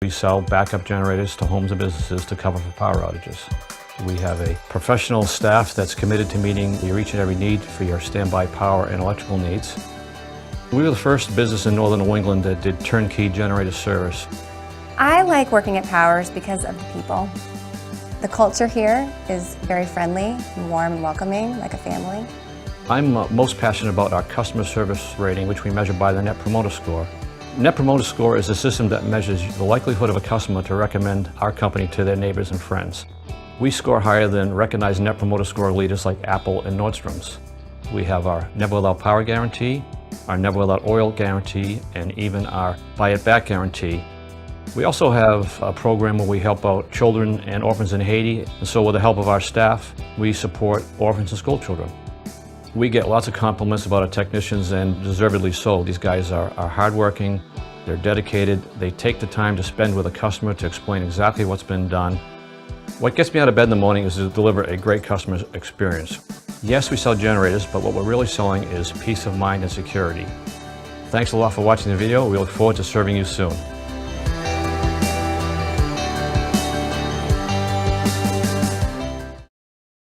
We sell backup generators to homes and businesses to cover for power outages. We have a professional staff that's committed to meeting your each and every need for your standby power and electrical needs. We were the first business in northern New England that did turnkey generator service. I like working at Powers because of the people. The culture here is very friendly, warm and welcoming, like a family. I'm most passionate about our customer service rating, which we measure by the Net Promoter Score. Net Promoter Score is a system that measures the likelihood of a customer to recommend our company to their neighbors and friends. We score higher than recognized Net Promoter Score leaders like Apple and Nordstrom's. We have our Never Without Power guarantee, our Never Without Oil guarantee, and even our Buy It Back guarantee. We also have a program where we help out children and orphans in Haiti, and so with the help of our staff, we support orphans and school children. We get lots of compliments about our technicians, and deservedly so. These guys are hardworking, they're dedicated, they take the time to spend with a customer to explain exactly what's been done. What gets me out of bed in the morning is to deliver a great customer experience. Yes, we sell generators, but what we're really selling is peace of mind and security. Thanks a lot for watching the video. We look forward to serving you soon.